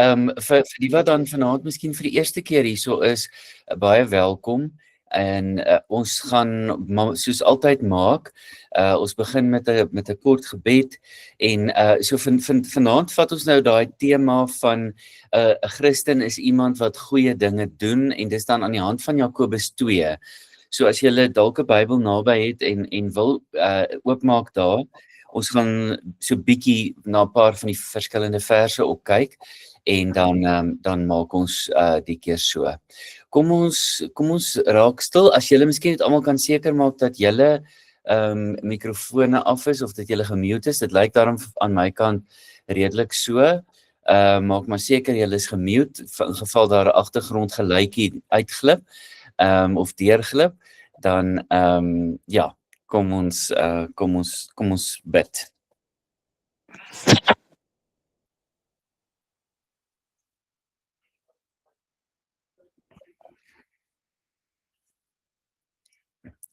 Vir die wat dan vanaand miskien vir die eerste keer hierso is, baie welkom. En ons gaan soos altyd maak, ons begin met 'n kort gebed en so vanaand vat ons nou daai tema van 'n Christen is iemand wat goeie dinge doen en dis dan aan die hand van Jakobus 2. So as jy dalk 'n Bybel naby het en wil oopmaak daar, ons gaan so bietjie na 'n paar van die verskillende verse op kyk. En dan maak ons die keer so. Kom ons raak stil. As julle miskien net almal kan seker maak dat julle mikrofone af is of dat julle gemute is. Dit lyk daarom aan my kant redelik so. Maak maar seker julle is gemute in geval daar 'n agtergrondgeluidjie uitglip of deurglip, dan ja, kom ons bid.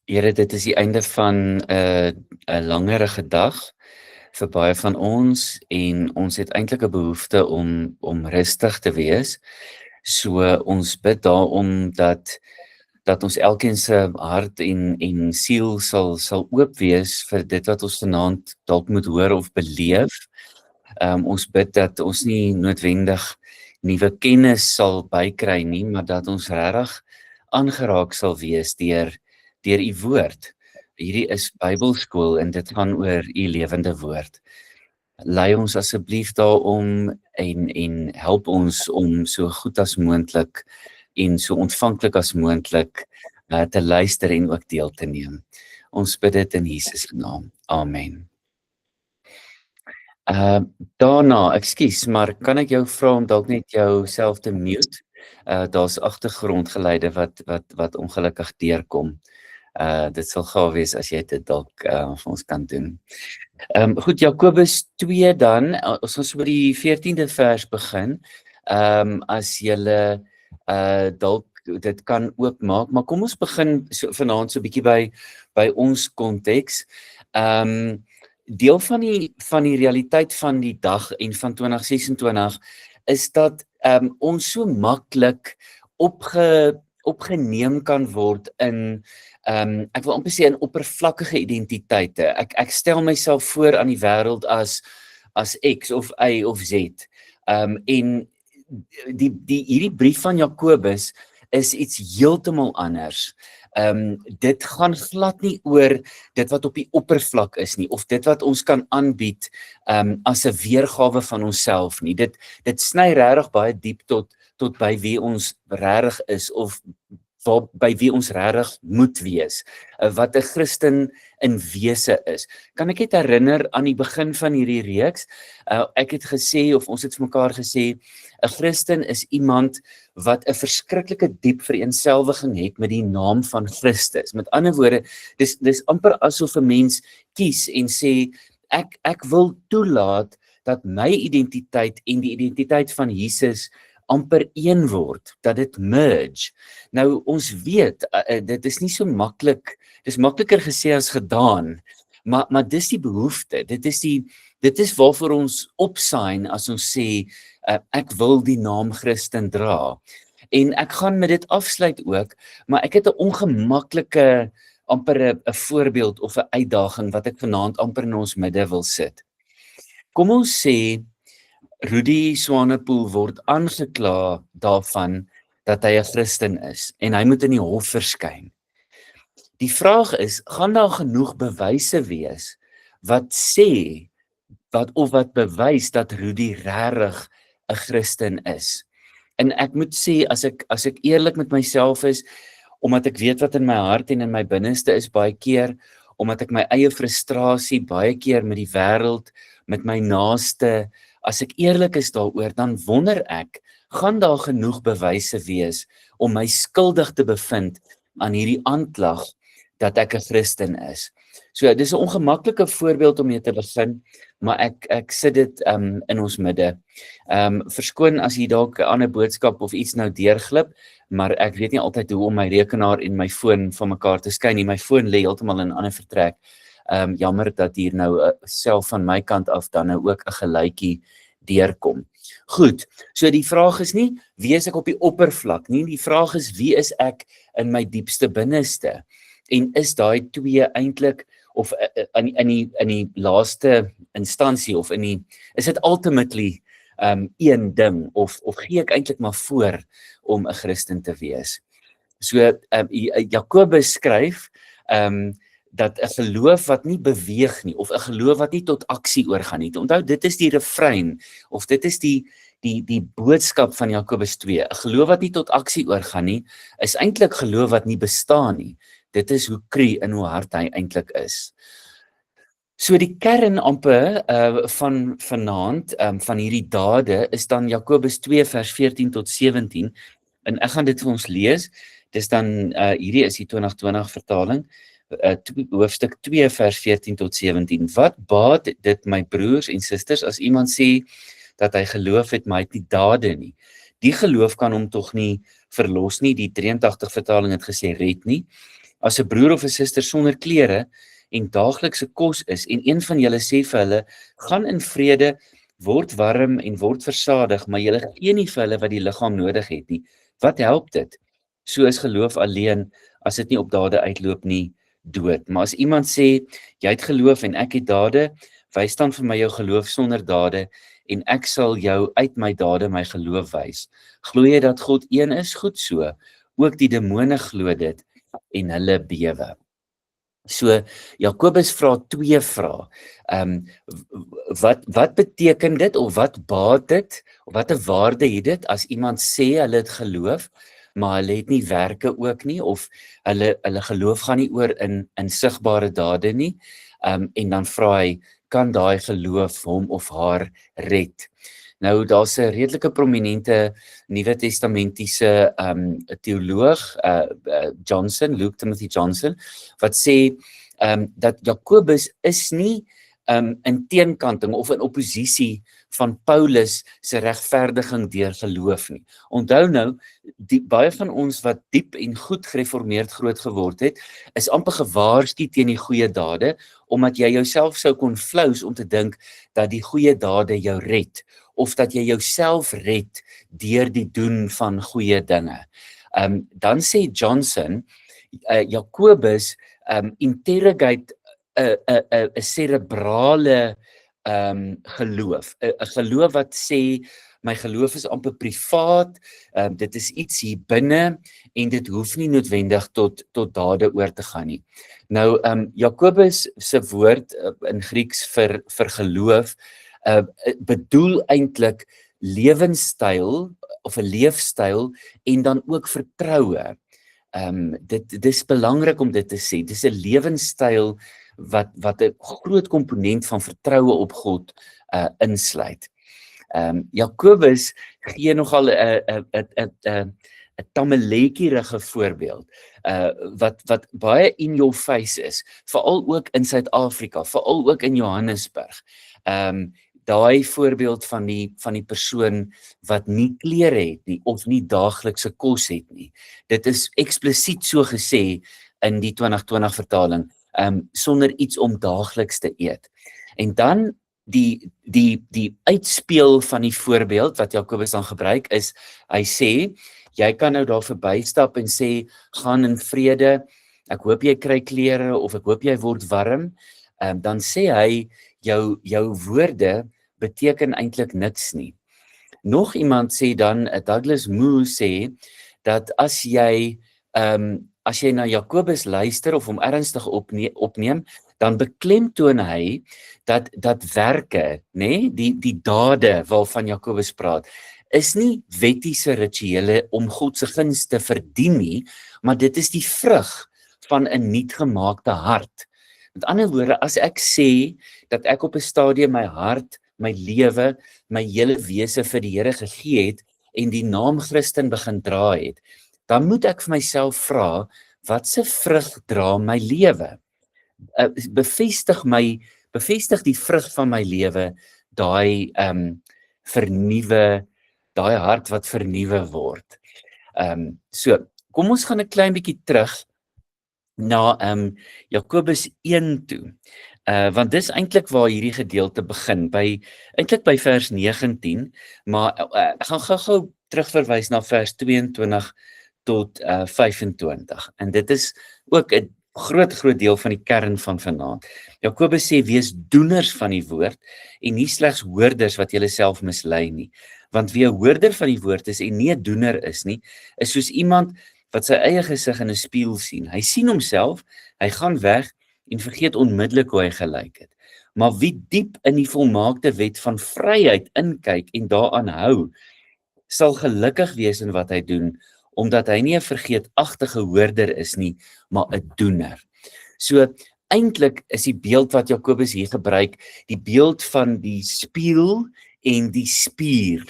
Here, dit is die einde van 'n langerige dag vir baie van ons en ons het eintlik 'n behoefte om rustig te wees. So ons bid daarom dat ons elkeen se hart en siel sal oop wees vir dit wat ons vanaand dalk moet hoor of beleef. Ons bid dat ons nie noodwendig nuwe kennis sal bykry nie, maar dat ons regtig aangeraak sal wees deur u woord. Hierdie is Bybelskool en dit gaan oor u lewende woord. Lei ons asseblief daarom en help ons om so goed as moontlik en so ontvanklik as moontlik te luister en ook deel te neem. Ons bid dit in Jesus se naam. Amen. Daarna, ekskuus, maar kan ek jou vra om dalk net jouself te mute? Daar's agtergrondgeluide wat ongelukkig deurkom. Dit sal gaaf wees as jy dit dalk vir ons kan doen. Goed, Jakobus 2 dan, ons gaan so by die 14de vers begin. As julle dalk dit kan oopmaak, maar kom ons begin vanaand so 'n bietjie by ons konteks. Deel van die realiteit van die dag en van 2026 is dat ons so maklik opgeneem kan word in ek wil amper sê in oppervlakkige identiteite. Ek stel myself voor aan die wêreld as X of Y of Z. En hierdie brief van Jakobus is iets heeltemal anders. Dit gaan glad nie oor dit wat op die oppervlak is nie, of dit wat ons kan aanbied as 'n weergawe van onsself nie. Dit sny regtig baie diep tot by wie ons regtig is of by wie ons regtig moet wees, wat 'n Christen in wese is. Kan ek net herinner aan die begin van hierdie reeks, ek het gesê, of ons het vir mekaar gesê, 'n Christen is iemand wat 'n verskriklike diep vereenselwiging het met die naam van Christus. Met ander woorde, dis amper asof 'n mens kies en sê, ek wil toelaat dat my identiteit en die identiteit van Jesus amper een word, dat dit merge. Nou, ons weet, dit is nie so maklik, dis makliker gesê as gedaan, maar dis die behoefte, dit is waarvoor ons opsign as ons sê, ek wil die naam Christen dra. En ek gaan met dit afsluit ook, maar ek het 'n ongemaklike, amper 'n voorbeeld of 'n uitdaging wat ek vanaand amper in ons midde wil sit. Kom ons sê, Rudy Swanepoel word aangekla daarvan dat hy 'n Christen is en hy moet in die hof verskyn. Die vraag is, gaan daar genoeg bewyse wees wat sê wat bewys dat Rudy regtig 'n Christen is? En ek moet sê, as ek eerlik met myself is, omdat ek weet wat in my hart en in my binneste is baie keer, omdat ek my eie frustrasie baie keer met die wêreld, met my naaste, as ek eerlik is daaroor, dan wonder ek, gaan daar genoeg bewyse wees om my skuldig te bevind aan hierdie aanklag dat ek 'n Christen is? So, dis 'n ongemaklike voorbeeld om mee te begin, maar ek sit dit in ons midde. Verskoon as jy dalk 'n ander boodskap of iets nou deurglip, maar ek weet nie altyd hoe om my rekenaar en my foon van mekaar te skei nie. My foon lê heeltemal in 'n ander vertrek. Jammer dat hier nou self van my kant af dan nou ook 'n geluidjie deurkom. Goed, so die vraag is nie, wie is ek op die oppervlak nie, die vraag is, wie is ek in my diepste binneste? En is daai twee eintlik, of in die laaste instansie, of is dit ultimately een ding, of gee ek eintlik maar voor om 'n Christen te wees? So, Jakobus skryf, dat 'n geloof wat nie beweeg nie, of 'n geloof wat nie tot aksie oorgaan nie. Onthou, dit is die refrein, of dit is die boodskap van Jakobus 2. 'n Geloof wat nie tot aksie oorgaan nie, is eintlik geloof wat nie bestaan nie. Dit is hoe kru en hoe hard hy eintlik is. So die kern amper van vanaand, van hierdie dade, is dan Jakobus 2 vers 14 tot 17, en ek gaan dit vir ons lees. Dis dan, hierdie is die 2020 vertaling, hoofstuk 2 vers 14 tot 17. Wat baat dit my broers en susters as iemand sê dat hy geloof het, maar hy het nie dade nie? Die geloof kan hom tog nie verlos nie. Die 83 vertaling het gesê red nie. As 'n broer of 'n suster sonder klere en daaglikse kos is, en een van julle sê vir hulle, gaan in vrede, word warm en word versadig, maar julle gee nie vir hulle wat die liggaam nodig het nie. Wat help dit? So is geloof alleen, as dit nie op dade uitloop nie, dood. Maar as iemand sê, jy het geloof en ek het dade, wys dan vir my jou geloof sonder dade, en ek sal jou uit my dade my geloof wys. Glo jy dat God een is? Goed so. Ook die demone glo dit, en hulle bewe. So, Jakobus vra twee vrae. Wat beteken dit, of wat baat dit, of wat 'n waarde het dit, as iemand sê hulle het geloof, maar hulle het nie werke ook nie, of hulle geloof gaan nie oor in sigbare dade nie, en dan vra hy, kan daai geloof hom of haar red? Nou, daar's 'n redelike prominente Nuwe Testamentiese teoloog, Luke Timothy Johnson, wat sê dat Jakobus is nie in teenkanting of in oppositie van Paulus se regverdiging deur geloof nie. Onthou nou, baie van ons wat diep en goed gereformeerd groot geword het, is amper gewaarsku teen die goeie dade, omdat jy jouself sou kon flous om te dink dat die goeie dade jou red, of dat jy jouself red deur die doen van goeie dinge. Dan sê Johnson, Jakobus interrogate 'n cerebrale geloof, 'n geloof wat sê, my geloof is amper privaat, dit is iets hier binne, en dit hoef nie noodwendig tot dade oor te gaan nie. Nou, Jakobus se woord in Grieks vir geloof, bedoel eintlik lewenstyl, of 'n leefstyl, en dan ook vertroue. Dit is belangrik om dit te sê, dis 'n lewenstyl wat 'n groot komponent van vertroue op God insluit. Jakobus gee nogal 'n tammeletjierige voorbeeld, wat baie in your face is, veral ook in Suid-Afrika, veral ook in Johannesburg. Daai voorbeeld van die persoon wat nie klere het nie, of nie daaglikse kos het nie. Dit is eksplisiet so gesê in die 2020 vertaling, sonder iets om daagliks te eet. En dan die uitspeel van die voorbeeld wat Jakobus dan gebruik is, hy sê, jy kan nou daar verbystap en sê, gaan in vrede, ek hoop jy kry klere, of ek hoop jy word warm, dan sê hy, jou woorde beteken eintlik niks nie. Nog iemand sê dan, Douglas Moo sê, dat as jy na Jakobus luister, of hom ernstig opneem, dan beklemtoon hy dat werke, die dade waarvan Jakobus praat, is nie wettiese rituele om God se guns te verdien nie, maar dit is die vrug van 'n nuutgemaakte hart. Met ander woorde, as ek sê dat ek op 'n stadium my hart, my lewe, my hele wese vir die Here gegee het, en die naam Christen begin dra het, dan moet ek vir myself vra, wat se vrug dra my lewe? Bevestig die vrug van my lewe, daai daai hart wat vernuwe word. So, kom ons gaan 'n klein bietjie terug na Jakobus 1 toe. Want dis eintlik waar hierdie gedeelte begin, eintlik by vers 19, maar ek gaan gou-gou terugverwys na vers 22 tot 25. En dit is ook 'n groot deel van die kern van vanaand. Jakobus sê wees doeners van die woord en nie slegs hoorders wat julle self mislei nie. Want wie 'n hoorder van die woord is en nie 'n doener is nie, is soos iemand wat sy eie gesig in 'n spieël sien. Hy sien homself, hy gaan weg en vergeet onmiddellik hoe hy gelyk het. Maar wie diep in die volmaakte wet van vryheid inkyk en daaraan hou, sal gelukkig wees in wat hy doen, omdat hy nie 'n vergeetagtige hoorder is nie, maar 'n doener. So eintlik is die beeld wat Jakobus hier gebruik, die beeld van die spieël en die spier.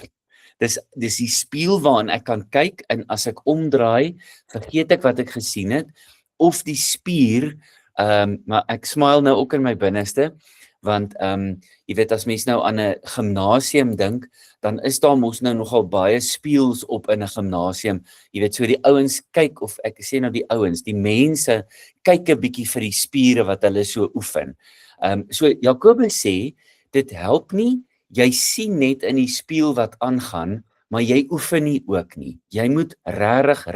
Dis die spieël waarin ek kan kyk en as ek omdraai, vergeet ek wat ek gesien het, of die spier, maar ek smile nou ook in my binneste, want jy weet as mens nou aan 'n gimnasium dink, dan is daar mos nou nogal baie spieëls op in 'n gimnasium. Jy weet, so die ouens kyk, of ek sê nou die ouens, die mense kyk 'n bietjie vir die spiere wat hulle so oefen. So Jakobus sê, dit help nie, jy sien net in die spieël wat aangaan, maar jy oefen nie ook nie. Jy moet regtig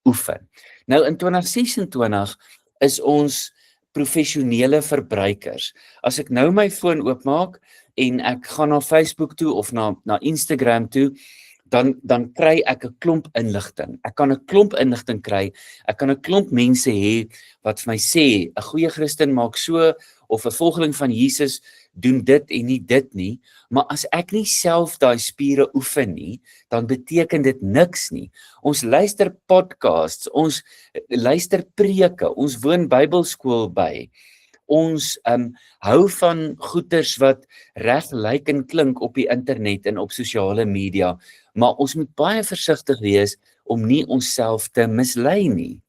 oefen. Nou in 2026 is ons professionele verbruikers. As ek nou my foon oopmaak en ek gaan na Facebook toe of na Instagram toe, dan kry ek 'n klomp inligting. Ek kan 'n klomp inligting kry. Ek kan 'n klomp mense hê wat vir my sê 'n goeie Christen maak so, of 'n volgeling van Jesus doen dit en nie dit nie, maar as ek nie self daai spiere oefen nie, dan beteken dit niks nie. Ons luister podcasts, ons luister preke, ons woon Bybelskool by. Ons hou van goeters wat reg lyk en klink op die internet en op sosiale media, maar ons moet baie versigtig wees om nie onsself te mislei nie.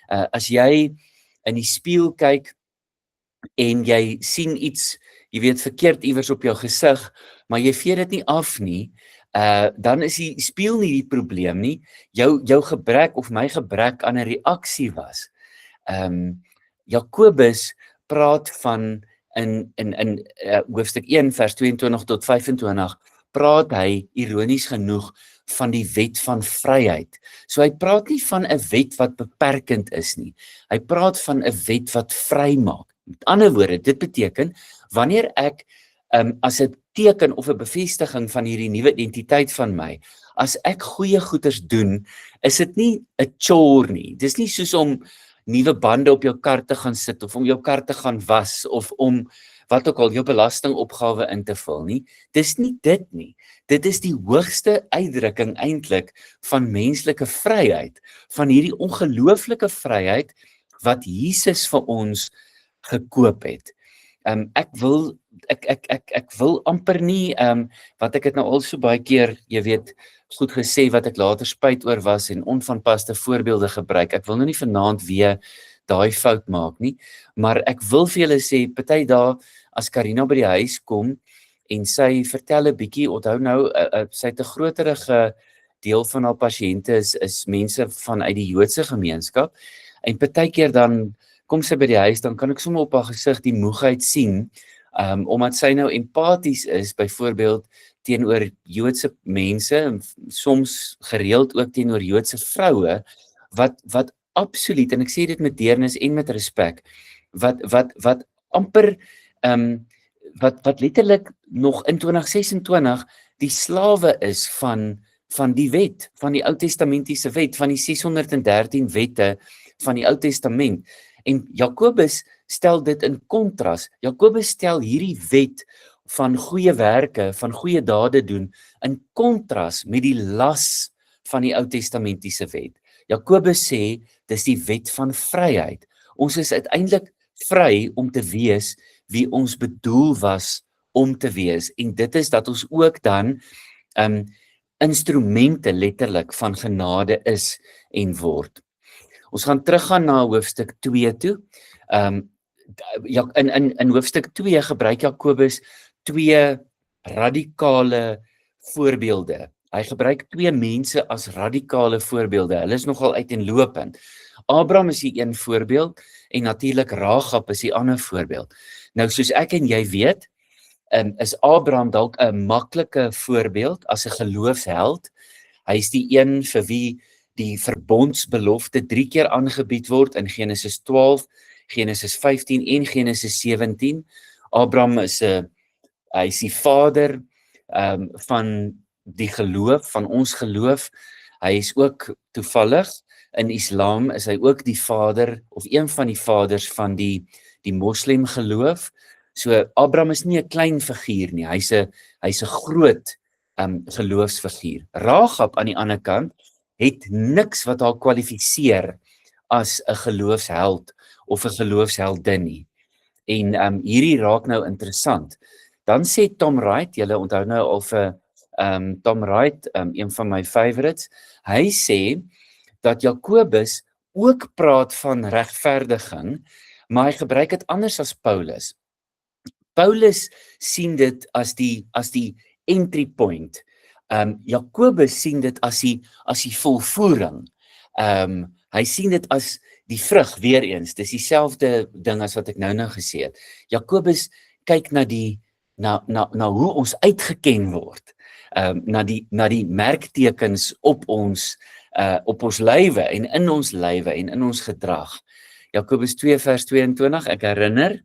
As jy in die spieël kyk en jy sien iets, jy weet verkeerd iewers op jou gesig, maar jy vee dit nie af nie, dan is die spieël nie die probleem nie, jou gebrek of my gebrek aan 'n reaksie was. Jakobus praat van in hoofstuk 1 vers 22 tot 25, praat hy ironies genoeg van die wet van vryheid. So hy praat nie van 'n wet wat beperkend is nie. Hy praat van 'n wet wat vry maak. Met ander woorde, dit beteken wanneer ek as 'n teken of 'n bevestiging van hierdie nuwe identiteit van my, as ek goeie goeders doen, is dit nie 'n chore nie. Dis nie soos om nuwe bande op jou kar te gaan sit of om jou kar te gaan was of om wat ook al jou belastingopgawe in te vul nie. Dis nie dit nie. Dit is die hoogste uitdrukking eintlik van menslike vryheid, van hierdie ongelooflike vryheid wat Jesus vir ons gekoop het. Ek wil amper nie, wat ek het nou al so baie keer, jy weet, goed gesê wat ek later spyt oor was en onvanpaste voorbeelde gebruik. Ek wil nou nie vanaand weer daai fout maak nie, maar ek wil vir julle sê, party dae as Karina by die huis kom en sy vertel 'n bietjie, onthou nou, sy het 'n groterige deel van haar pasiënte is mense vanuit die Joodse gemeenskap, en partykeer dan kom sy by die huis, dan kan ek sommer op haar gesig die moegheid sien, omdat sy nou empaties is, byvoorbeeld teenoor Joodse mense, en soms gereeld ook teenoor Joodse vroue, wat absoluut, en ek sê dit met deernis en met respek, wat amper, wat letterlik nog in 2026 die slawe is van die wet, van die Ou Testamentiese wet, van die 613 wette van die Ou Testament. En Jakobus stel dit in kontras. Jakobus stel hierdie wet van goeie werke, van goeie dade doen, in kontras met die las van die Ou Testamentiese wet. Jakobus sê, dis die wet van vryheid. Ons is uiteindelik vry om te wees wie ons bedoel was om te wees. En dit is dat ons ook dan instrumente letterlik van genade is en word. Ons gaan teruggaan na hoofstuk 2 toe. In hoofstuk 2 gebruik Jakobus 2 radikale voorbeelde. Hy gebruik 2 mense as radikale voorbeelde. Hulle is nogal uiteenlopend. Abraham is die een voorbeeld en natuurlik Rahab is die ander voorbeeld. Nou soos ek en jy weet, is Abraham dalk 'n maklike voorbeeld as 'n geloofsheld. Hy is die een vir wie die verbondsbelofte 3 keer aangebied word in Genesis 12, Genesis 15 en Genesis 17. Abraham is hy is die vader van die geloof, van ons geloof. Hy is ook toevallig in Islam is hy ook die vader of een van die vaders van die moslim geloof. So Abraham is nie 'n klein figuur nie. Hy's 'n groot geloofsfiguur. Rahab aan die ander kant het niks wat haar kwalifiseer as 'n geloofsheld of 'n geloofsheldin nie. En hierdie raak nou interessant. Dan sê Tom Wright, julle onthou nou al vir Tom Wright, een van my favorites, hy sê dat Jakobus ook praat van regverdiging, maar hy gebruik dit anders as Paulus. Paulus sien dit as die entry point. Jakobus sien dit as die volvoering. Hy sien dit as die vrug weer eens. Dis dieselfde ding as wat ek nou gesê het. Jakobus kyk na hoe ons uitgeken word. Na die merktekens op ons lywe en in ons lywe en in ons gedrag. Jakobus 2 vers 22, ek herinner,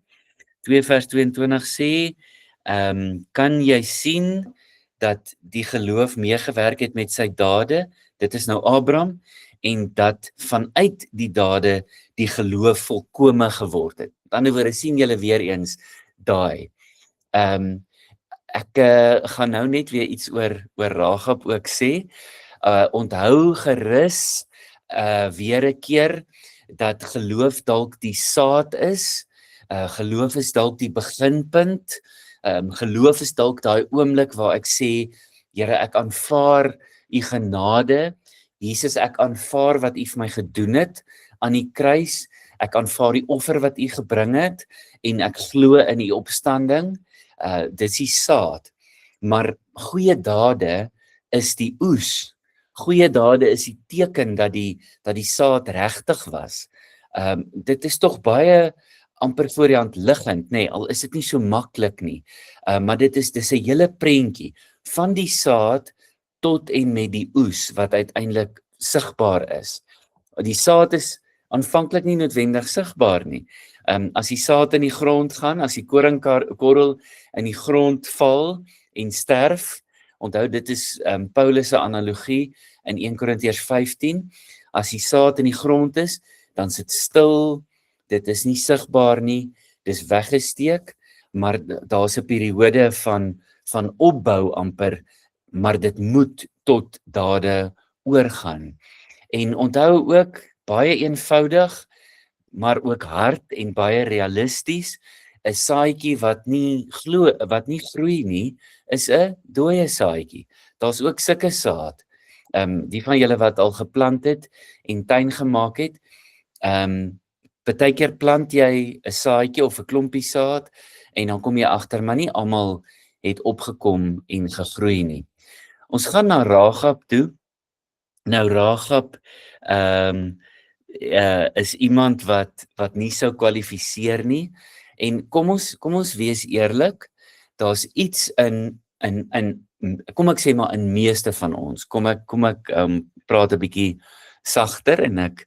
2 vers 22 sê, kan jy sien dat die geloof meegewerk het met sy dade, dit is nou Abraham, en dat vanuit die dade die geloof volkome geword het. Met ander woorde sien julle weer eens daai. Ek gaan nou net weer iets oor Rahab ook sê. Onthou gerus weer 'n keer dat geloof dalk die saad is. Geloof is dalk die beginpunt. Geloof is dalk daai oomblik waar ek sê, Here, ek aanvaar u genade. Jesus, ek aanvaar wat u vir my gedoen het aan die kruis. Ek aanvaar die offer wat u gebring het en ek glo in u opstanding. Dis die saad. Maar goeie dade is die oes. Goeie dade is die teken dat die saad regtig was. Dit is tog baie amper voor die hand liggend, nê, al is dit nie so maklik nie. Maar dis 'n hele prentjie van die saad tot en met die oes wat uiteindelik sigbaar is. Die saad is aanvanklik nie noodwendig sigbaar nie. As die saad in die grond gaan, as die koringkorrel in die grond val en sterf, onthou dit is Paulus se analogie in 1 Korintiërs 15, as die saad in die grond is, dan sit stil, dit is nie sigbaar nie, dis weggesteek, maar daar's 'n periode van opbou amper, maar dit moet tot dade oorgaan. En onthou ook, baie eenvoudig, maar ook hard en baie realisties, 'n saadjie wat nie groei nie, is 'n dooie saadjie. Daar's ook sulke saad. Die van julle wat al geplant het en tuin gemaak het, partykeer plant jy 'n saadjie of 'n klompie saad en dan kom jy agter, maar nie almal het opgekom en gegroei nie. Ons gaan na Rahab toe. Nou Rahab is iemand wat nie sou kwalifiseer nie. En kom ons wees eerlik, daar's iets in kom ek sê maar in meeste van ons. Kom ek praat 'n bietjie sagter en ek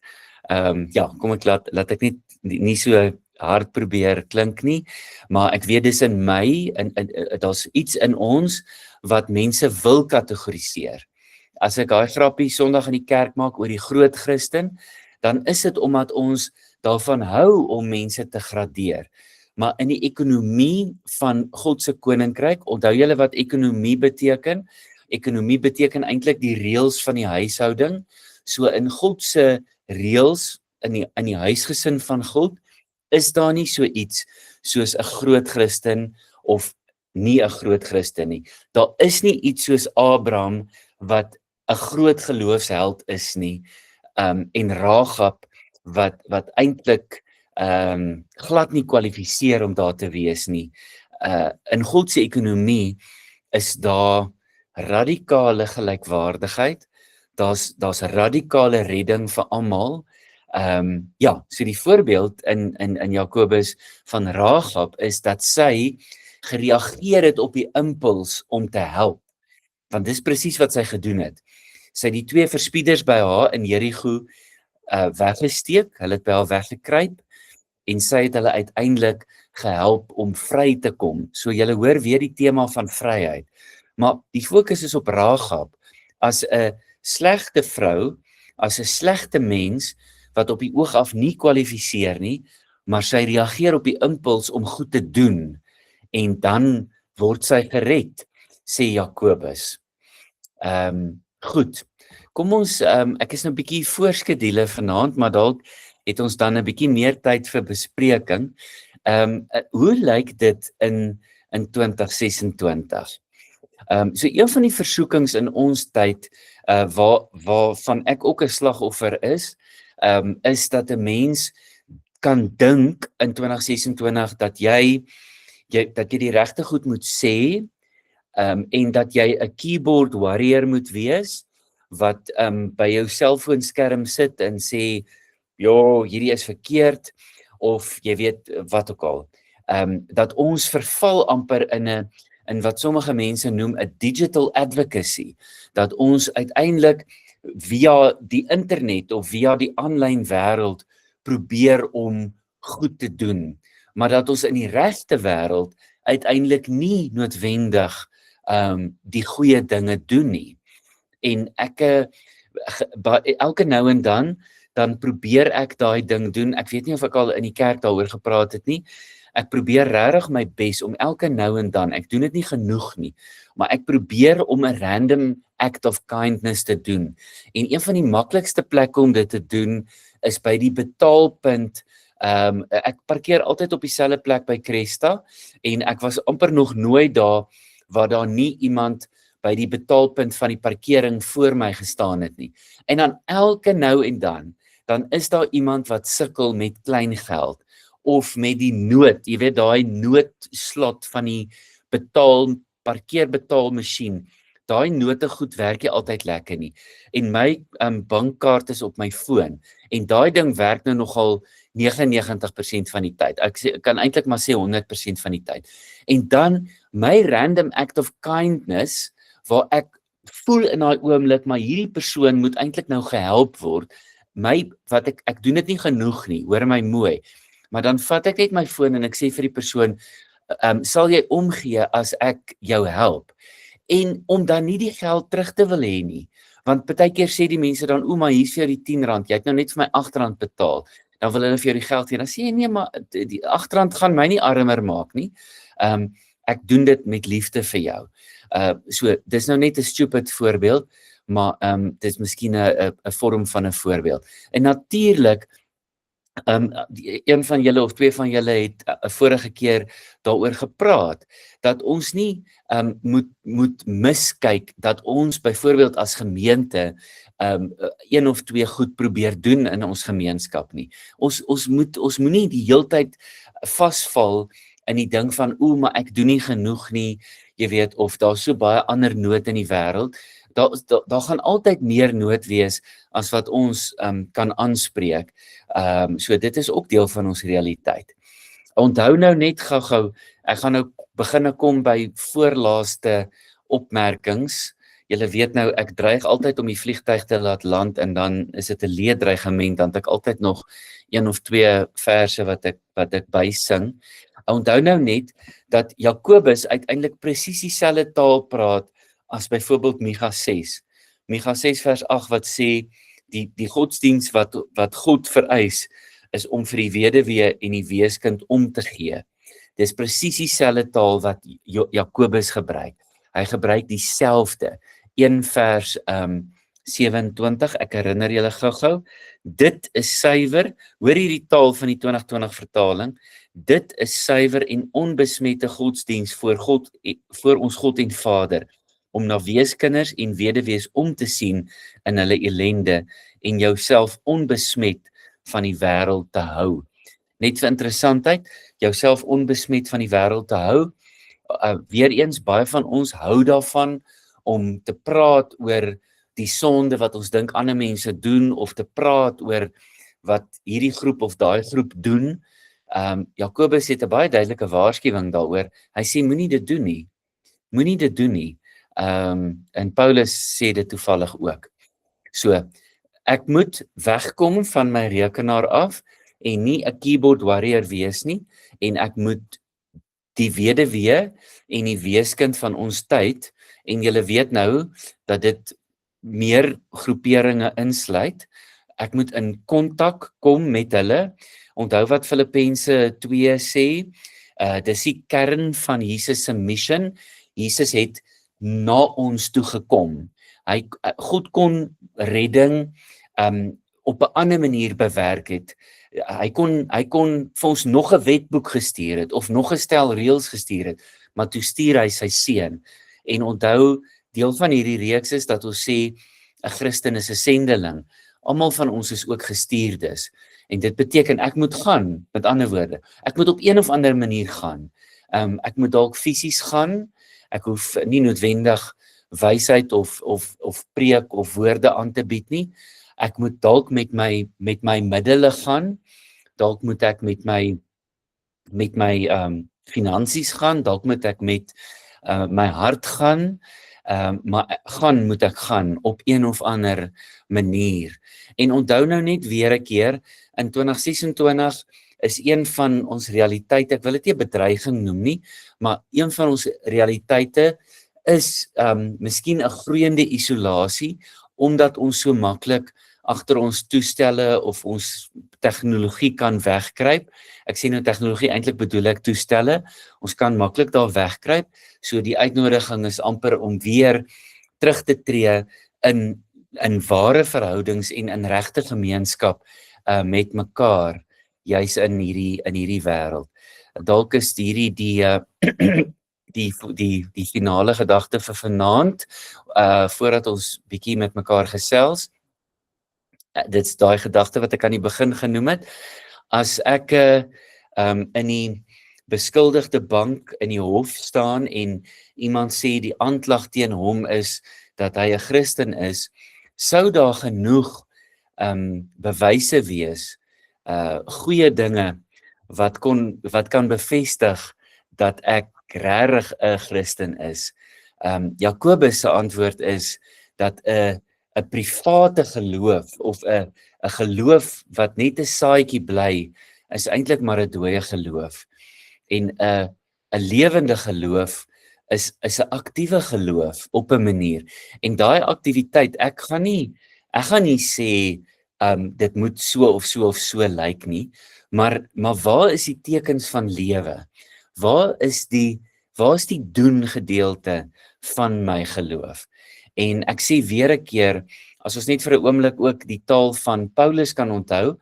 kom ek laat ek nie so hard probeer klink nie, maar ek weet dis in my daar's iets in ons wat mense wil kategoriseer. As ek daai grappie Sondag in die kerk maak oor die groot Christen, dan is dit omdat ons daarvan hou om mense te gradeer. Maar in die ekonomie van God se koninkryk, onthou julle wat ekonomie beteken? Ekonomie beteken eintlik die reëls van die huishouding. So in God se reëls in die huisgesin van God is daar nie so iets soos 'n groot Christen of nie 'n groot Christen nie. Daar is nie iets soos Abraham wat 'n groot geloofsheld is nie, en Rahab wat eintlik glad nie kwalifiseer om daar te wees nie. In God se ekonomie is daar radikale gelykwaardigheid. Daar's radikale redding vir almal. Ja, so die voorbeeld in Jakobus van Rahab is dat sy gereageer het op die impuls om te help. Want dis presies wat sy gedoen het. Sy het die 2 verspieders by haar in Jerigo weggesteek, hulle het by haar weggekruip en sy het hulle uiteindelik gehelp om vry te kom. So julle hoor weer die tema van vryheid. Maar die fokus is op Rahab as 'n slegte vrou, as 'n slegte mens wat op die oog af nie kwalifiseer nie, maar sy reageer op die impuls om goed te doen en dan word sy gered, sê Jakobus. Goed. Kom ons ek is nou 'n bietjie voorskedule vanaand, maar dalk het ons dan 'n bietjie meer tyd vir bespreking. Hoe lyk dit in 2026? So een van die versoekings in ons tyd waarvan ek ook 'n slagoffer is dat 'n mens kan dink in 2026 dat jy die regte goed moet sê en dat jy 'n keyboard warrior moet wees wat by jou selfoonskerm sit en sê, "Jo, hierdie is verkeerd," of jy weet wat ook al. Dat ons verval amper in wat sommige mense noem 'n digital advocacy, dat ons uiteindelik via die internet of via die aanlyn wêreld probeer om goed te doen, maar dat ons in die regte wêreld uiteindelik nie noodwendig die goeie dinge doen nie. En ek elke nou en dan probeer ek daai ding doen. Ek weet nie of ek al in die kerk daaroor gepraat het nie. Ek probeer regtig my bes om elke nou en dan, ek doen dit nie genoeg nie, maar ek probeer om 'n random act of kindness te doen. En een van die maklikste plekke om dit te doen is by die betaalpunt. Ek parkeer altyd op dieselfde plek by Cresta en ek was amper nog nooit daar waar daar nie iemand by die betaalpunt van die parkering voor my gestaan het nie. En dan elke nou en dan is daar iemand wat sukkel met klein geld of met die nood, jy weet daai noodslot van die parkeerbetaalmasjien. Daai note goed werk nie altyd lekker nie. En my bankkaart is op my foon en daai ding werk nou nogal 99% van die tyd. Ek kan eintlik maar sê 100% van die tyd. En dan my random act of kindness waar ek voel in daai oomblik maar hierdie persoon moet eintlik nou gehelp word. Ek doen dit nie genoeg nie, hoor my mooi. Maar dan vat ek net my foon en ek sê vir die persoon, sal jy omgee as ek jou help? En om dan nie die geld terug te wil hê nie, want partykeer sê die mense dan, maar hier is vir jou die R10, jy het nou net vir my R8 betaal, dan wil hulle vir jou die geld gee, dan sê jy, nee, maar die R8 gaan my nie armer maak nie, ek doen dit met liefde vir jou. So, dis nou net 'n stupid voorbeeld, maar dis miskien 'n vorm van 'n voorbeeld. En natuurlik, een van julle of 2 van julle het vorige keer daaroor gepraat, dat ons nie moet miskyk, dat ons byvoorbeeld as gemeente 1 of 2 goed probeer doen in ons gemeenskap nie. Ons moenie die heeltyd vasval in die ding van, maar ek doen nie genoeg nie, jy weet, of daar so baie ander nood in die wêreld. Daar gaan altyd meer nood wees as wat ons kan aanspreek. So dit is ook deel van ons realiteit. Onthou nou net gou-gou, ek gaan nou begin kom by voorlaaste opmerkings. Julle weet nou, ek dreig altyd om die vliegtuig te laat land en dan is dit 'n leedreigement, dan het ek altyd nog 1 of 2 verse wat ek bysing. Onthou nou net dat Jakobus uiteindelik presies dieselfde taal praat as byvoorbeeld Micha 6. Micha 6 vers 8 wat sê, die godsdiens wat God vereis, is om vir die weduwee en die weeskind om te gee. Dis presies dieselfde taal wat Jakobus gebruik. Hy gebruik dieselfde. 1 vers 27, ek herinner julle gou-gou, dit is suiwer, hoor hierdie taal van die 2020 vertaling, dit is suiwer en onbesmette godsdiens voor ons God en Vader, om na weeskinders en weduwees om te sien in hulle ellende en jouself onbesmet van die wêreld te hou. Net vir interessantheid, jouself onbesmet van die wêreld te hou. Weereens, baie van ons hou daarvan om te praat oor die sonde wat ons dink ander mense doen, of te praat oor wat hierdie groep of daai groep doen. Jakobus het 'n baie duidelike waarskuwing daaroor. Hy sê moenie dit doen nie. Moenie dit doen nie. En Paulus sê dit toevallig ook. So, ek moet wegkom van my rekenaar af en nie 'n keyboard warrior wees nie, en ek moet die weduwee en die weeskind van ons tyd, en julle weet nou dat dit meer groeperinge insluit. Ek moet in kontak kom met hulle. Onthou wat Filippense 2 sê, dis die kern van Jesus se mission. Jesus het na ons toe gekom. God kon redding op 'n ander manier bewerk het. Hy kon vir ons nog 'n wetboek gestuur het of nog 'n stel reëls gestuur het, maar toe stuur hy sy seun. En onthou, deel van hierdie reeks is dat ons sê 'n Christen is 'n sendeling. Almal van ons is ook gestuurdes. En dit beteken ek moet gaan, met ander woorde. Ek moet op een of ander manier gaan. Ek moet dalk fisies gaan. Ek hoef nie noodwendig wysheid of preek of woorde aan te bied nie. Ek moet dalk met my middele gaan. Dalk moet ek met my finansies gaan. Dalk moet ek met my hart gaan. Maar moet ek gaan op een of ander manier. En onthou nou net weer 'n keer, in 2026 is een van ons realiteite, ek wil dit nie 'n bedreiging noem nie, maar een van ons realiteite is miskien 'n groeiende isolasie, omdat ons so maklik agter ons toestelle of ons tegnologie kan wegkruip. Ek sê nou tegnologie, eintlik bedoel ek toestelle. Ons kan maklik daar wegkruip. So die uitnodiging is amper om weer terug te tree in ware verhoudings en in regte gemeenskap met mekaar, juis in hierdie wêreld. Dalk is hierdie die finale gedagte vir vanaand, voordat ons bietjie met mekaar gesels. Dit's daai gedagte wat ek aan die begin genoem het. As ek in die beskuldigde bank in die hof staan en iemand sê die aanklag teen hom is dat hy 'n Christen is, sou daar genoeg bewyse wees, goeie dinge wat kan bevestig dat ek regtig 'n Christen is. Jakobus se antwoord is dat 'n private geloof of 'n geloof wat net 'n saadjie bly, is eintlik maar 'n dooie geloof. En 'n lewende geloof is 'n aktiewe geloof op 'n manier. En daai aktiwiteit, ek gaan nie sê dit moet so of so lyk nie, maar waar is die tekens van lewe? Waar is die doen gedeelte van my geloof? En ek sê weer 'n keer, as ons net vir 'n oomblik ook die taal van Paulus kan onthou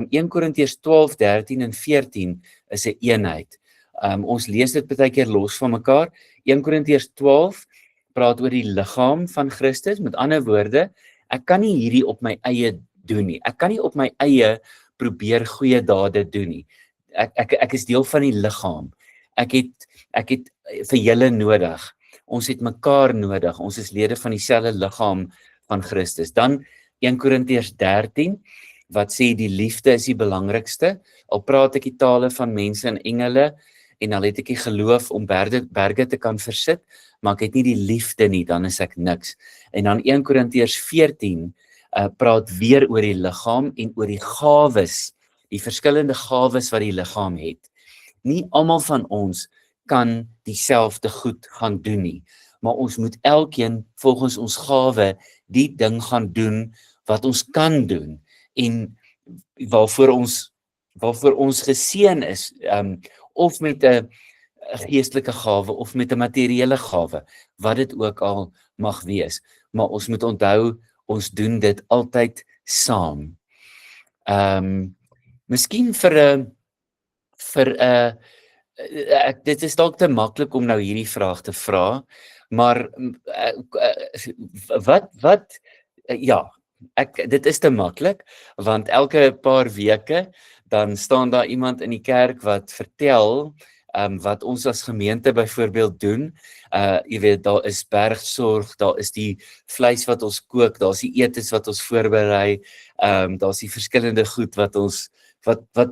1 Korintiërs 12, 13 en 14 is 'n eenheid. Ons lees dit baie keer los van mekaar. 1 Korintiërs 12 praat oor die liggaam van Christus. Met ander woorde, ek kan nie hierdie op my eie doen nie. Ek kan nie op my eie probeer goeie dade doen nie. Ek is deel van die liggaam. Ek het vir julle nodig. Ons het mekaar nodig. Ons is lede van dieselfde liggaam van Christus. Dan 1 Korintiërs 13 wat sê die liefde is die belangrikste. Al praat ek die tale van mense en engele en al het ek die geloof om berge te kan versit, maar ek het nie die liefde nie, dan is ek niks. En dan 1 Korintiërs 14 praat weer oor die liggaam en oor die gawes, die verskillende gawes wat die liggaam het. Nie almal van ons kan dieselfde goed gaan doen nie, maar ons moet elkeen volgens ons gawe die ding gaan doen wat ons kan doen en waarvoor ons geseën is, of met 'n geestelike gawe of met 'n materiële gawe, wat dit ook al mag wees. Maar ons moet onthou, ons doen dit altyd saam. Miskien dit is dalk te maklik om nou hierdie vraag te vra, maar dit is te maklik, want elke paar weke dan staan daar iemand in die kerk wat vertel wat ons as gemeente byvoorbeeld doen. Jy weet, daar is bergsorg, daar is die vleis wat ons kook, daar's die etes wat ons voorberei, daar's die verskillende goed wat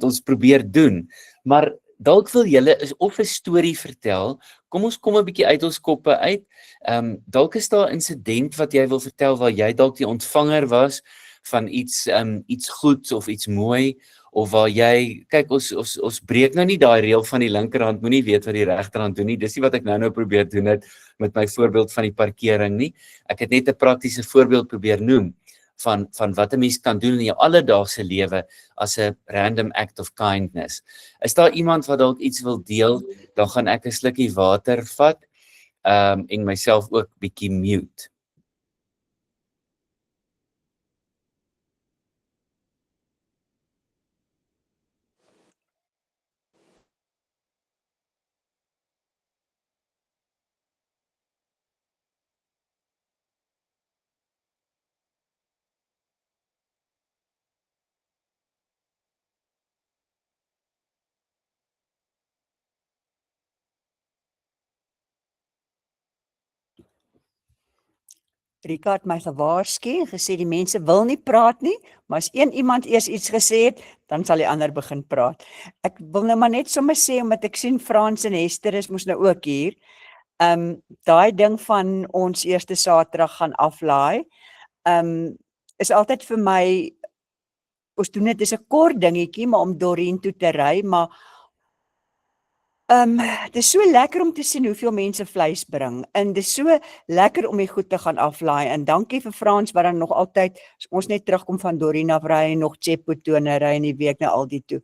ons probeer doen. Maar dalk wil julle of 'n storie vertel. Kom ons kom 'n bietjie uit ons koppe uit. Dalk is daar 'n insident wat jy wil vertel waar jy dalk die ontvanger was van iets goeds of iets mooi, of waar jy, kyk, ons breek nou nie daai reël van die linkerhand moenie weet wat die regterhand doen nie. Dis nie wat ek nou probeer doen het met my voorbeeld van die parkering nie. Ek het net 'n praktiese voorbeeld probeer noem van wat 'n mens kan doen in jou alledaagse lewe as 'n random act of kindness. Is daar iemand wat dalk iets wil deel, dan gaan ek 'n slukkie water vat en myself ook bietjie mute. Rika het my gewaarsku en gesê die mense wil nie praat nie, maar as iemand eers iets gesê het, dan sal die ander begin praat. Ek wil nou maar net sommer sê, omdat ek sien Frans en Hester is mos nou ook hier, daai ding van ons eerste Saterdag gaan aflaai, is altyd vir my, ons doen dit, is 'n kort dingetjie, maar om Dorien toe te ry, maar dit is so lekker om te sien hoeveel mense vleis bring, en dit is so lekker om die goed te gaan aflaai, en dankie vir Frans, wat dan nog altyd, as ons net terugkom van Dorien af ry, en nog Chepo toe, en ry in die week na al die toe.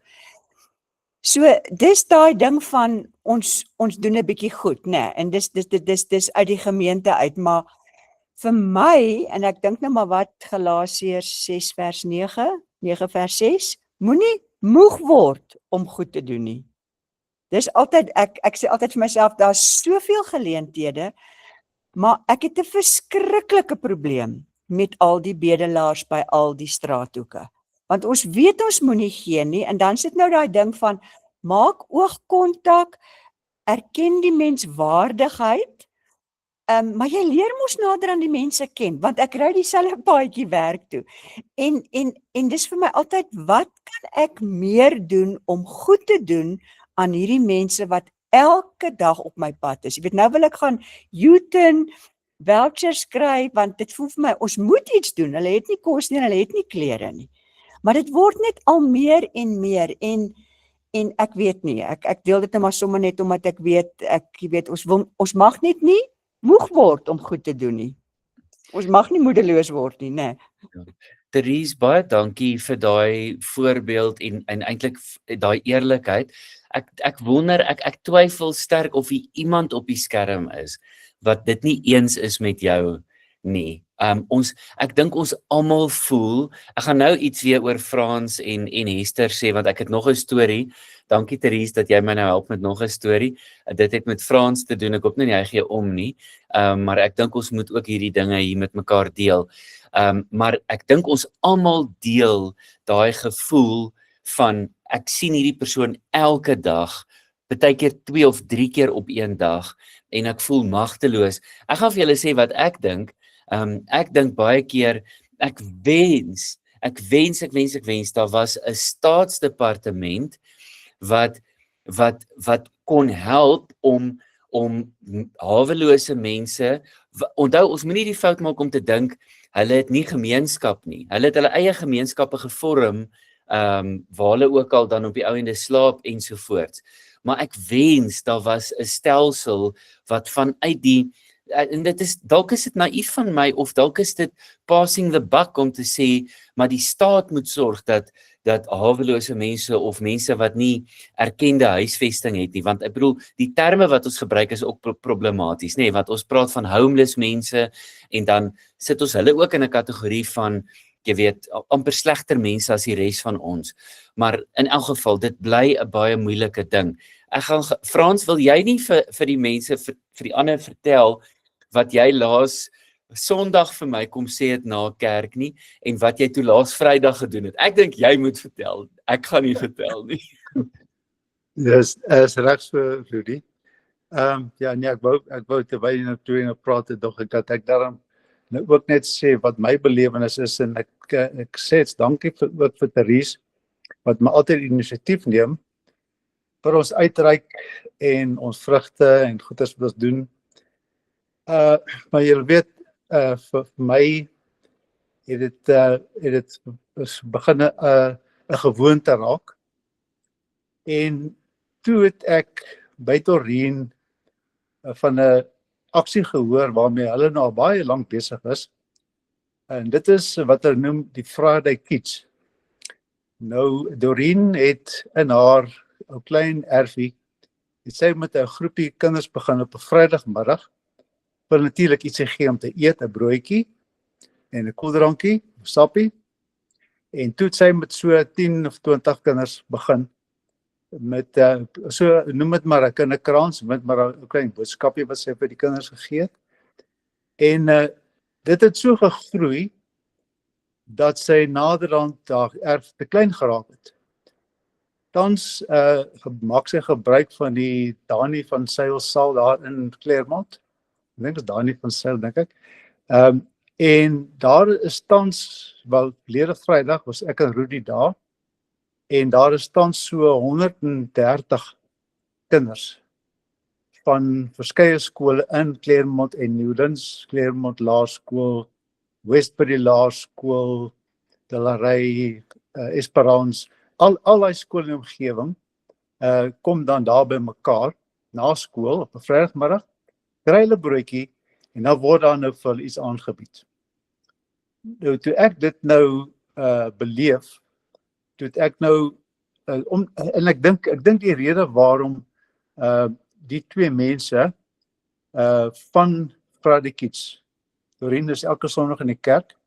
So, dis daai ding van, ons doen 'n bietjie goed, né, en dis uit die gemeente uit, maar vir my, en ek dink nou maar wat, Galasiërs 6 vers 9 vers 6, moenie moeg word om goed te doen nie. Dis altyd, ek sê altyd vir myself, daar is soveel geleenthede, maar ek het 'n verskriklike probleem met al die bedelaars by al die straathoeke. Want ons weet ons moenie gee nie, en dan sit nou daai ding van, maak oogkontak, erken die menswaardigheid, maar jy leer mos nader aan die mense ken, want ek ry dieselfde paadjie werk toe, en dis vir my altyd, wat kan ek meer doen om goed te doen aan hierdie mense wat elke dag op my pad is. Jy weet, nou wil ek gaan U-turn, vouchers kry, want dit voel vir my, ons moet iets doen, hulle het nie kos nie, hulle het nie klere nie. Maar dit word net al meer en meer, en ek weet nie, ek deel dit nou maar sommer net omdat ek weet, ons mag net nie moeg word om goed te doen nie. Ons mag nie moedeloos word nie, né? Therese, baie dankie vir daai voorbeeld en eintlik daai eerlikheid. Ek wonder, ek twyfel sterk of iemand op die skerm is wat dit nie eens is met jou nie. Ek dink ons almal voel, ek gaan nou iets weer oor Frans en Hester sê, want ek het nog 'n storie. Dankie Therese dat jy my nou help met nog 'n storie. Dit het met Frans te doen, ek hoop nie hy gee om nie, maar ek dink ons moet ook hierdie dinge hier met mekaar deel. Maar ek dink ons almal deel daai gevoel van, ek sien hierdie persoon elke dag, partykeer 2 of 3 keer op een dag, en ek voel magteloos. Ek gaan vir julle sê wat ek dink. Ek dink baie keer, ek wens, daar was 'n staatsdepartement wat kon help om hawelose mense, onthou, ons moenie die fout maak om te dink, hulle het nie gemeenskap nie, hulle het hulle eie gemeenskappe gevorm, waar hulle ook al dan op die ou ende slaap ensovoorts. Maar ek wens daar was 'n stelsel wat vanuit die, en dit is, dalk is dit naïef van my, of dalk is dit passing the buck om te sê, maar die staat moet sorg dat hawelose mense of mense wat nie erkende huisvesting het nie, want ek bedoel, die terme wat ons gebruik is ook problematies, nê, want ons praat van homeless mense, en dan sit ons hulle ook in 'n kategorie van, jy weet, amper slegter mense as die res van ons. Maar in elk geval, dit bly 'n baie moeilike ding. Frans, wil jy nie vir die mense, vir die ander vertel, wat jy laas Sondag vir my kom sê het na kerk nie, en wat jy toe laas Vrydag gedoen het? Ek dink jy moet vertel, ek gaan nie vertel nie. Dis reg so, Rudy. Ja, nee, ek wou terwyl jy nou praat het, dog ek daarom nou ook net sê wat my belewenis is en ek sê dankie ook vir Therese wat my altyd inisiatief neem vir ons uitreik en ons vrugte en goeders wat ons doen. Maar jy weet, vir my het dit begin 'n gewoonte raak. En toe het ek by Doreen van 'n aksie gehoor waarmee hulle nou al baie lank besig is. En dit is wat hulle noem die Friday Kids. Nou Doreen het in haar ou klein erfie het sy met 'n groepie kinders begin op 'n Vrydagmiddag. Wil natuurlik iets gee om te eet, 'n broodjie en 'n koeldrankie, sappie. En toe het sy met so 10 of 20 kinders begin met so noem dit maar 'n kinderkrans met maar 'n klein boodskapie wat sy vir die kinders gegee het. En dit het so gegroei dat sy naderhand daar erg te klein geraak het. Tans maak sy gebruik van die Dani van Sail saal daar in Claremont. Ek dink dit is Dani van Sail, dink ek. En daar is tans, wel verlede Vrydag was ek en Rudy daar. En daar is tans so 130 kinders van verskeie skole in Claremont en Newlands, Claremont Laerskool, Westbury Laerskool, Delarey, Esperance, al die skole in die omgewing kom dan daar by mekaar na skool op 'n Vrydagmiddag, kry hulle broodjie en dan word daar nou vir hulle iets aangebied. Nou toe ek dit nou beleef, toe ek nou en ek dink die rede waarom die twee mense van Friday Kids, Doreen is elke Sondag in die kerk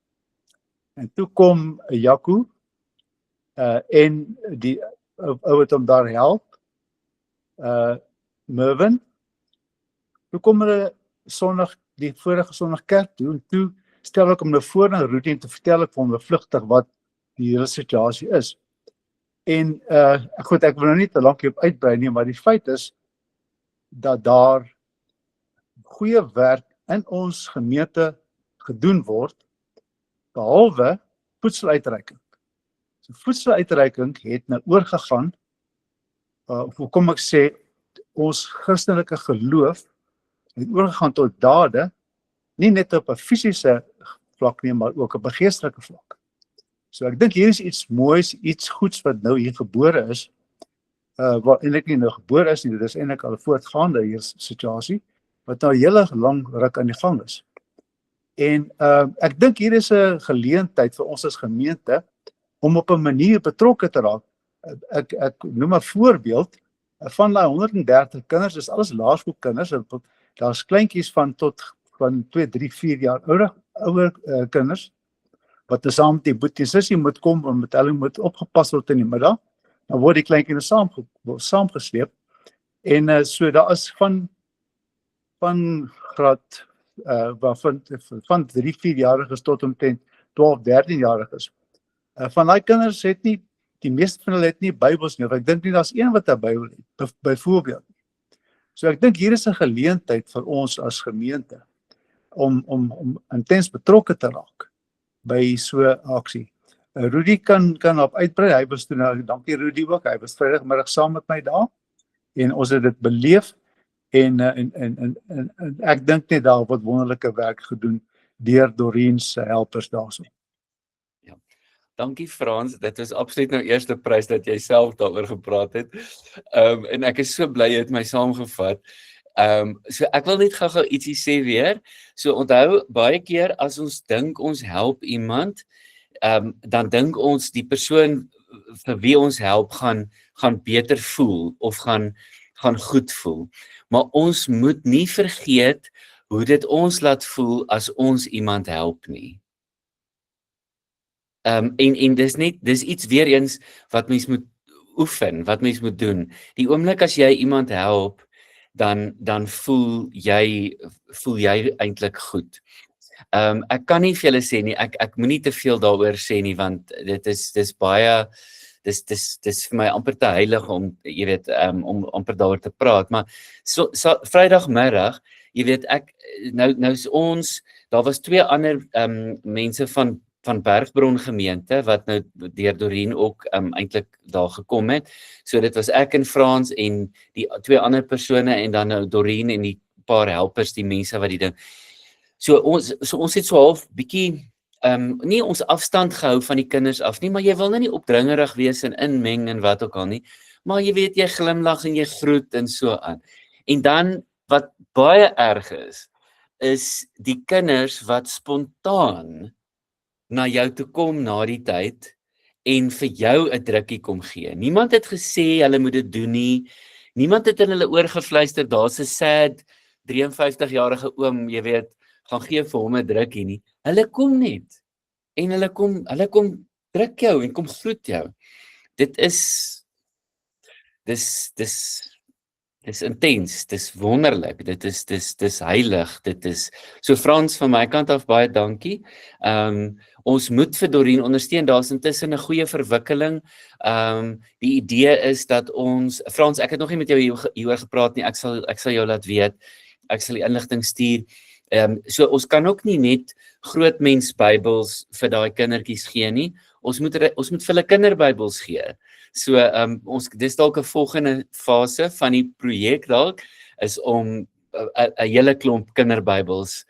en toe kom Jaco en die ou wat hom daar help, Mervin. Toe kom hulle Sondag, die vorige Sondag kerk toe en toe stel ek hom nou voor na Rudy en te vertel ek vir hom vlugtig wat die hele situasie is. En goed, ek wil nou nie te lank hierop uitbrei nie, maar die feit is dat daar goeie werk in ons gemeente gedoen word, behalwe voedseluitreiking. So voedseluitreiking het nou oorgegaan, of hoe kom ek sê, ons Christelike geloof het oorgegaan tot dade, nie net op 'n fisiese vlak nie, maar ook op 'n geestelike vlak. So ek dink hier is iets moois, iets goeds wat nou hier gebore is, wat eintlik nie nou gebore is nie, dit is eintlik al 'n voortgaande hier situasie, wat nou hele lang ruk aan die gang is. En ek dink hier is 'n geleentheid vir ons as gemeente om op 'n manier betrokke te raak. Ek noem 'n voorbeeld van daai 130 kinders, dis alles laerskoolkinders, daar's kleintjies van 2, 3, 4 jaar ouer kinders wat saam met die boetie en sussie moet kom en met hulle moet opgepas word in die middag. Dan word die kleintjies saamgesleep en so daar is van graad van 3, 4 jariges tot omtrent 12, 13 jariges. Van daai kinders het nie, die meeste van hulle het nie Bybels nie, of ek dink nie daar's een wat 'n Bybel het, byvoorbeeld. So ek dink hier is 'n geleentheid vir ons as gemeente om intens betrokke te raak by so 'n aksie. Rudy kan op uitbrei, hy was toe, dankie Rudy ook, hy was Vrydagmiddag saam met my daar, en ons het dit beleef, en ek dink net daar word wonderlike werk gedoen deur Doreen se helpers daarso. Ja. Dankie Frans, dit was absoluut nou eerste prys dat jy self daaroor gepraat het. En ek is so bly jy het my saamgevat. So ek wil net gou-gou ietsie sê weer. So onthou, baie keer as ons dink ons help iemand, dan dink ons die persoon vir wie ons help gaan beter voel of gaan goed voel. Maar ons moet nie vergeet hoe dit ons laat voel as ons iemand help nie. En dis iets weer eens wat mens moet oefen, wat mens moet doen. Die oomblik as jy iemand help, dan voel jy eintlik goed. Ek kan nie vir julle sê nie, ek moenie te veel daaroor sê nie, want dis baie dis vir my amper te heilig om jy weet om amper daaroor te praat, maar Vrydagmiddag, jy weet nou is ons, daar was 2 ander mense van Bergbron gemeente wat nou deur Dorien ook eintlik daar gekom het. So dit was ek en Frans en die 2 ander persone en dan nou Dorien en die paar helpers, die mense wat die ding. So ons het so half bietjie nie ons afstand gehou van die kinders af nie, maar jy wil nou nie opdringerig wees en inmeng en wat ook al nie. Maar jy weet jy glimlag en jy groet en so aan. En dan wat baie erg is die kinders wat spontaan na jou toe kom na die tyd en vir jou 'n drukkie kom gee. Niemand het gesê hulle moet dit doen nie. Niemand het in hulle oor gefluister, daar's 'n sad 53-jarige oom, jy weet, gaan gee vir hom 'n drukkie nie. Hulle kom net en hulle kom druk jou en kom groet jou. Dit is intens, dis wonderlik, dit is heilig, dit is, so Frans van my kant af baie dankie. Ons moet vir Dorien ondersteun, daar's intussen 'n goeie verwikkeling. Die idee is dat ons, Frans, ek het nog nie met jou hieroor gepraat nie, ek sal jou laat weet, ek sal die inligting stuur. So ons kan ook nie net groot mens Bybels vir daai kindertjies gee nie, ons moet vir hulle kinderbybels gee. So dis dalk 'n volgende fase van die projek dalk, is om 'n hele klomp kinderbybels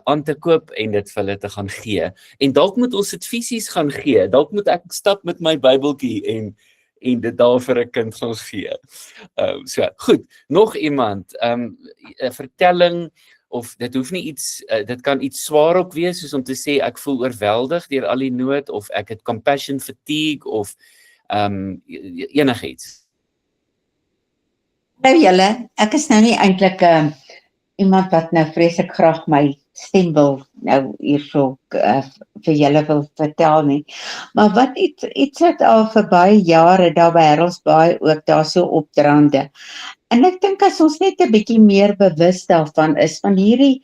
aan te koop en dit vir hulle te gaan gee. En dalk moet ons dit fisies gaan gee, dalk moet ek stap met my Bybeltjie en dit daar vir 'n kind gaan gee. So, goed, nog iemand, 'n vertelling, of dit hoef nie iets, dit kan iets swaar ook wees, soos om te sê ek voel oorweldig deur al die nood, of ek het compassion fatigue, of enigiets. Nou julle, ek is nou nie eintlik iemand wat nou vreeslik graag my stem wil nou hierso vir julle wil vertel nie. Maar wat iets wat al vir baie jare daar by Harrelsbaai ook daar so opdraande. En ek dink as ons net 'n bietjie meer bewus daarvan is, van hierdie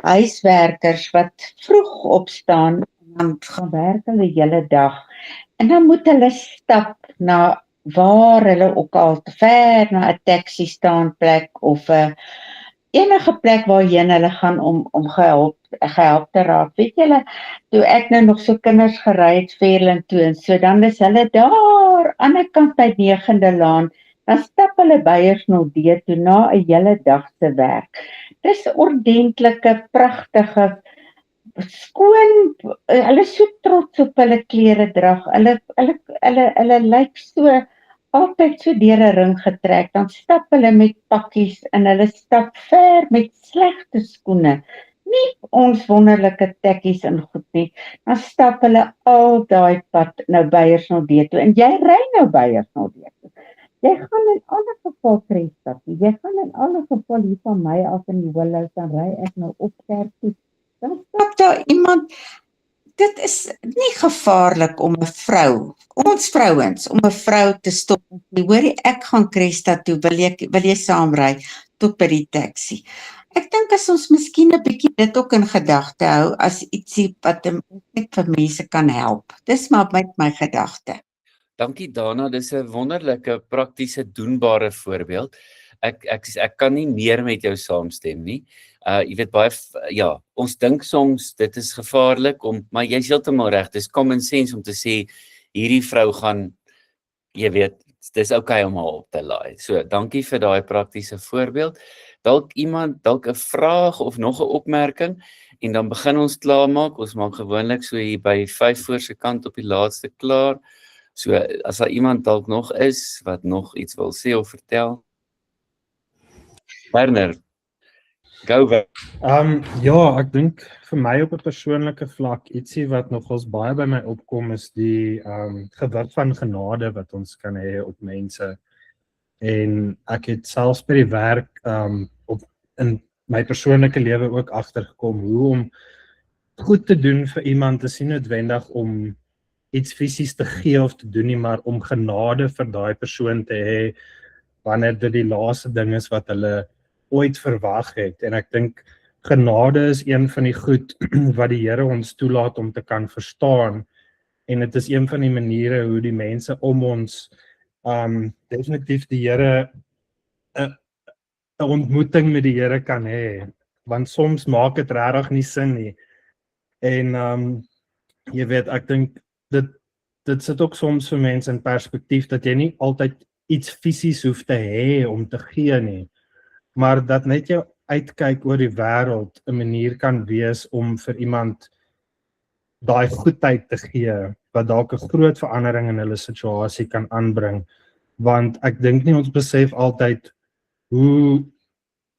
huiswerkers wat vroeg opstaan en dan gaan werk hulle die hele dag. En dan moet hulle stap na waar hulle ook al te ver, na 'n taxi staanplek of 'n enige plek waarheen hulle gaan om gehelp te raak. Weet julle, toe ek nou nog so kinders gery het Veerland toe en so, dan is hulle daar aan die kant by 9de Laan, dan stap hulle Beiersnodde toe na 'n hele dag se werk. Dis ordentlike, pragtige, skoon, hulle is so trots op hulle kleredrag, hulle lyk so altyd so deur 'n ring getrek, dan stap hulle met pakkies en hulle stap ver met slegte skoene, nie ons wonderlike tekkies en goed nie, dan stap hulle al daai pad nou Beiersnodde toe, en jy ry nou Beiersnodde toe. Jy gaan in alle geval Kreestad toe, jy gaan in alle geval hier van my af in die Willows, dan ry ek nou op kerk toe, dan stap daar iemand. Dit is nie gevaarlik om 'n vrou, ons vrouens, om 'n vrou te stop. Hoorie, ek gaan Kreestad toe, wil jy saamry tot by die taxi. Ek dink as ons miskien 'n bietjie dit ook in gedagte hou as ietsie wat net vir mense kan help. Dis maar met my gedagte. Dankie Dana, dis 'n wonderlike praktiese doenbare voorbeeld. Ek kan nie meer met jou saamstem nie. Jy weet baie, ja, ons dink soms dit is gevaarlik maar jy's heeltemal reg, dis common sense om te sê hierdie vrou gaan, jy weet, dis okay om haar op te laai. So, dankie vir daai praktiese voorbeeld. Dalk 'n vraag of nog 'n opmerking en dan begin ons klaarmaak. Ons maak gewoonlik so hier by 5 voor se kant op die laaste klaar. So, as daar iemand dalk nog is wat nog iets wil sê of vertel. Werner, go back. Ja, ek dink vir my op 'n persoonlike vlak ietsie wat nogals baie by my opkom is die gewig van genade wat ons kan hê op mense. En ek het selfs by die werk in my persoonlike lewe ook agtergekom hoe om goed te doen vir iemand is nie noodwendig om iets fisies te gee of te doen nie, maar om genade vir daai persoon te hê wanneer dit die laaste ding is wat hulle ooit verwag het. En ek dink genade is een van die goed wat die Here ons toelaat om te kan verstaan en dit is een van die maniere hoe die mense om ons definitief die Here 'n ontmoeting met die Here kan hê, want soms maak dit regtig nie sin nie. En jy weet, ek dink dit sit ook soms vir mense in perspektief dat jy nie altyd iets fisies hoef te hê om te gee nie, maar dat net jou uitkyk oor die wêreld 'n manier kan wees om vir iemand daai goedheid te gee wat dalk 'n groot verandering in hulle situasie kan aanbring, want ek dink nie ons besef altyd hoe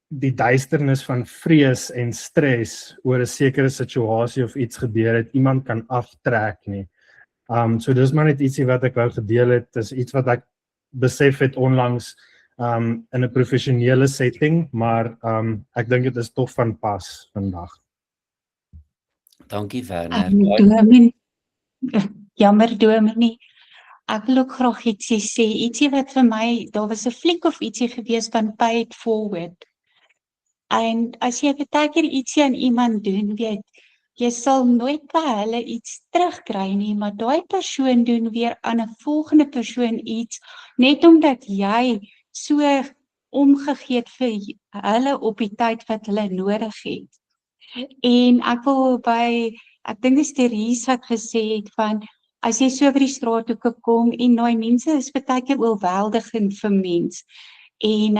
die duisternis van vrees en stres oor 'n sekere situasie of iets gebeur het, iemand kan aftrek nie. So dis maar net ietsie wat ek wou gedeel het, dis iets wat ek besef het onlangs in 'n professionele setting, maar ek dink dit is tog van pas vandag. Dankie Werner. Jammer Dominee, ek wil ook graag ietsie sê, ietsie wat vir my, daar was 'n fliek of ietsie gewees van Pay It Forward. En as jy baie keer ietsie aan iemand doen, weet, jy sal nooit by hulle iets terugkry nie, maar daai persoon doen weer aan 'n volgende persoon iets, net omdat jy so omgegee het vir hulle op die tyd wat hulle nodig het. En ek wil ek dink dis Therese wat gesê het van, as jy so by die straathoeke kom en daai mense is baie keer oorweldigend vir mens. En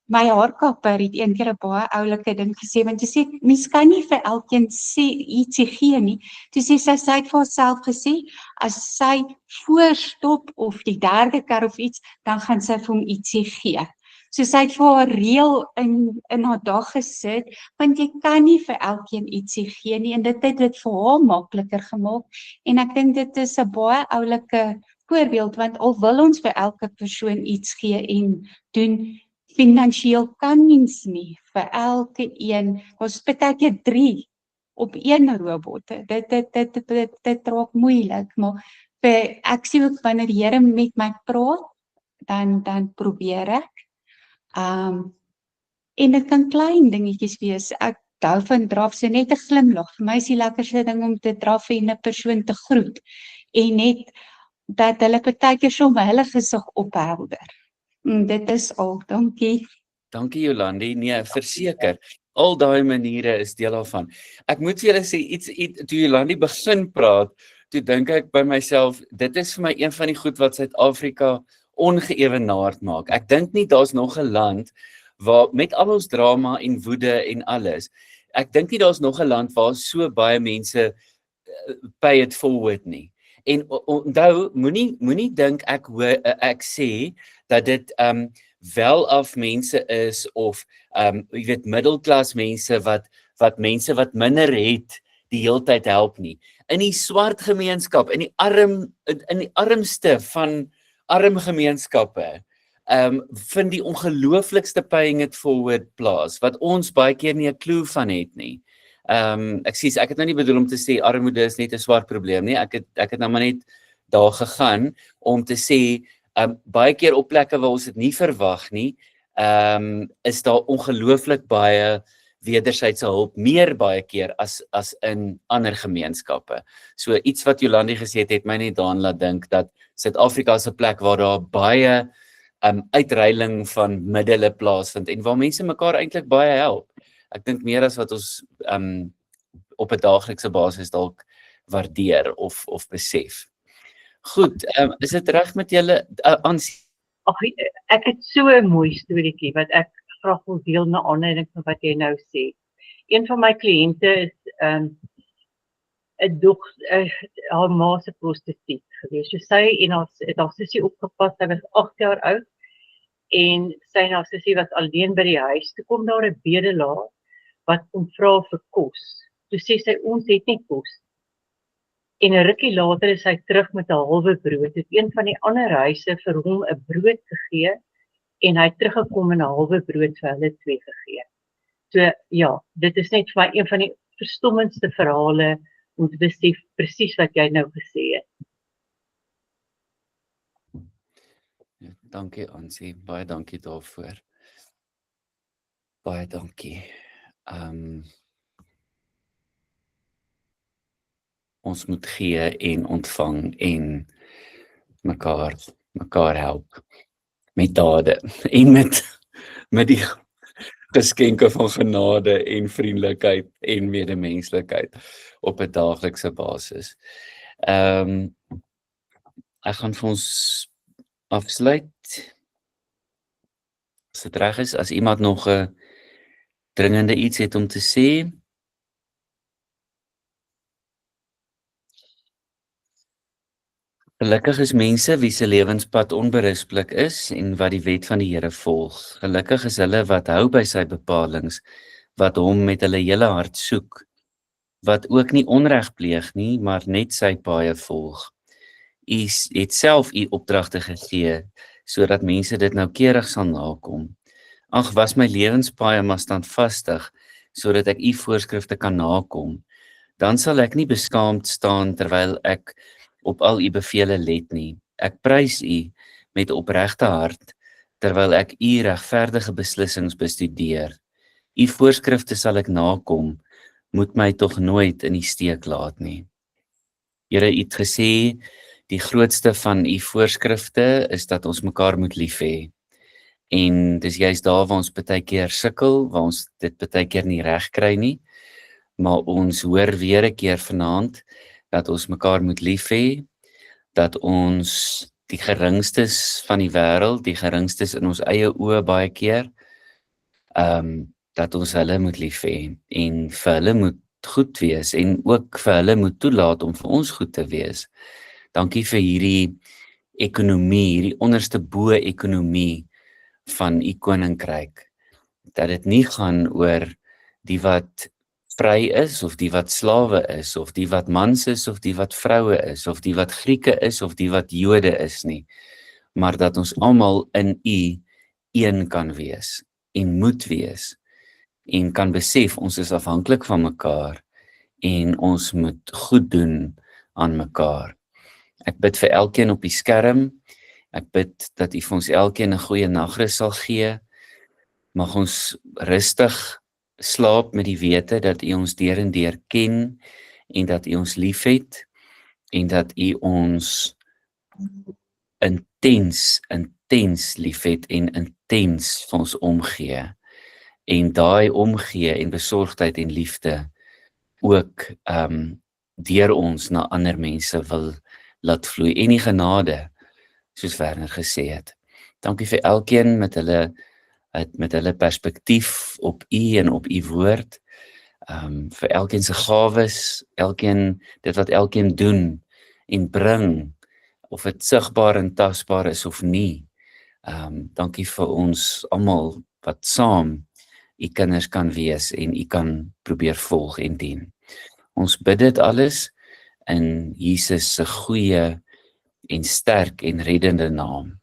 my haarkapper het een keer 'n baie oulike ding gesê, want jy sê, mens kan nie vir elkeen sê ietsie gee nie. Toe sê sy het vir haarself gesê, as sy voorstop of die derde kar of iets, dan gaan sy vir hom ietsie gee. So sy het vir haar reël in haar dag gesit, want jy kan nie vir elkeen ietsie gee nie, en dit het dit vir haar makliker gemaak. En ek dink dit is 'n baie oulike voorbeeld, want al wil ons vir elke persoon iets gee en doen, finansiëel kan mens nie vir elke een, ons baie keer 3 op een robot. Dit raak moeilik, maar ek sien ook wanneer die Here met my praat, dan probeer ek. En dit kan klein dingetjies wees. Ek hou van draf, so net 'n glimlag. Vir my is die lekkerste ding om te draf en 'n persoon te groet. En net dat hulle baie keer sommer hulle gesig ophelder. Dit is al, dankie. Dankie Jolandi, nee, verseker. Al daai maniere is deel daarvan. Ek moet vir julle sê, iets toe Jolandi begin praat, toe dink ek by myself, dit is vir my een van die goed wat Suid-Afrika ongeëwenaard maak. Ek dink nie daar's nog 'n land waar met al ons drama en woede en alles, ek dink nie daar's nog 'n land waar so baie mense pay it forward nie. En onthou, moenie dink ek sê dat dit wel af mense is of jy weet middelklas mense wat mense wat minder het die heeltyd help nie. In die swart gemeenskap, in die armste van arm gemeenskappe, vind die ongelooflikste paying it forward plaas, wat ons baie keer nie 'n klou van het nie. Ek het nou nie bedoel om te sê armoede is net 'n swart probleem nie. Ek het nou maar net daar gegaan om te sê baie keer op plekke waar ons dit nie verwag nie, is daar ongelooflik baie wederwysige hulp, meer baie keer as in ander gemeenskappe. So iets wat Jolandi gesê het my net daaraan laat dink dat Suid-Afrika is 'n plek waar daar baie uitreiling van middele plaasvind en waar mense mekaar eintlik baie help. Ek dink meer as wat ons op 'n daaglikse basis dalk waardeer of besef. Goed, is dit reg met julle Ek het so 'n mooi storieetjie wat ek graag wil deel na aanleiding van wat jy nou sê. Een van my kliënte is 'n haar ma se prostituut gewees. So sy en haar sussie opgepas, sy was 8 jaar oud en sy en haar sussie was alleen by die huis. Toe kom daar 'n bedelaar wat kom vra vir kos. Toe sê sy, ons het nie kos. En 'n rukkie later is hy terug met 'n halwe brood. Het een van die ander huise vir hom 'n brood gegee en hy het teruggekom en 'n halwe brood vir hulle twee gegee. So ja, dit is net vir my een van die verstommendste verhale om te besef presies wat jy nou gesê het. Dankie Ansie, baie dankie daarvoor. Baie dankie. ons moet gee en ontvang en mekaar help met dade en met die geskenke van genade en vriendelikheid en medemenslikheid op 'n daaglikse basis. Ek gaan vir ons afsluit. As dit reg is, as iemand nog 'n dringende iets het om te sê. Gelukkig is mense wie se lewenspad onberispelik is en wat die wet van die Here volg. Gelukkig is hulle wat hou by sy bepalings, wat hom met hulle hele hart soek, wat ook nie onreg pleeg nie, maar net sy paaie volg. U het self u opdragte gegee, sodat mense dit noukeurig sal nakom. Ag, was my lewenspaaie maar standvastig, sodat ek u voorskrifte kan nakom. Dan sal ek nie beskaamd staan terwyl ek op al u bevele let nie. Ek prys u met opregte hart, terwyl ek u regverdige beslissings bestudeer. U voorskrifte sal ek nakom, moet my tog nooit in die steek laat nie. Here, u het gesê, die grootste van u voorskrifte is dat ons mekaar moet lief hê. En dis juist daar waar ons baie keer sukkel, waar ons dit baie keer nie reg kry nie, maar ons hoor weer 'n keer vanaand dat ons mekaar moet lief hê, dat ons die geringstes van die wêreld, die geringstes in ons eie oë baie keer, dat ons hulle moet lief hê en vir hulle moet goed wees en ook vir hulle moet toelaat om vir ons goed te wees. Dankie vir hierdie ekonomie, hierdie onderste bo ekonomie van u koninkryk, dat dit nie gaan oor die wat vry is, of die wat slawe is, of die wat mans is, of die wat vroue is, of die wat Grieke is, of die wat Jode is nie, maar dat ons almal in u een kan wees, en moet wees, en kan besef, ons is afhanklik van mekaar, en ons moet goed doen aan mekaar. Ek bid vir elkeen op die skerm, ek bid dat u vir ons elkeen 'n goeie nagrus sal gee, mag ons rustig slaap met die wete dat u ons deur en deur ken, en dat u ons liefhet, en dat u ons intens liefhet, en intens vir ons omgee, en daai omgee en besorgdheid en liefde ook deur ons na ander mense wil laat vloei, en die genade, soos Werner gesê het. Dankie vir elkeen met hulle perspektief op u en op u woord, vir elkeen se gawes, dit wat elkeen doen en bring, of dit sigbaar en tasbaar is of nie. Dankie vir ons almal wat saam u kinders kan wees en u kan probeer volg en dien. Ons bid dit alles in Jesus se goeie en sterk en reddende naam.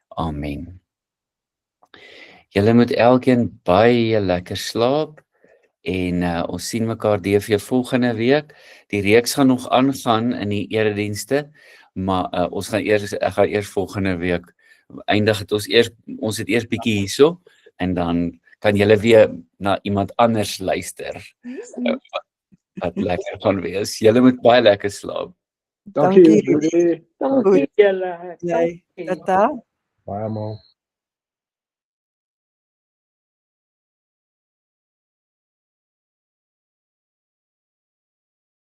Amen. Julle moet elkeen baie lekker slaap en ons sien mekaar DV volgende week. Die reeks gaan nog aangaan in die eredienste, maar ek gaan eers volgende week eindig het ons het eers bietjie hierso en dan kan julle weer na iemand anders luister. Wat lekker gaan wees. Julle moet baie lekker slaap. Dankie. Dankie julle. Tata. Baie maal.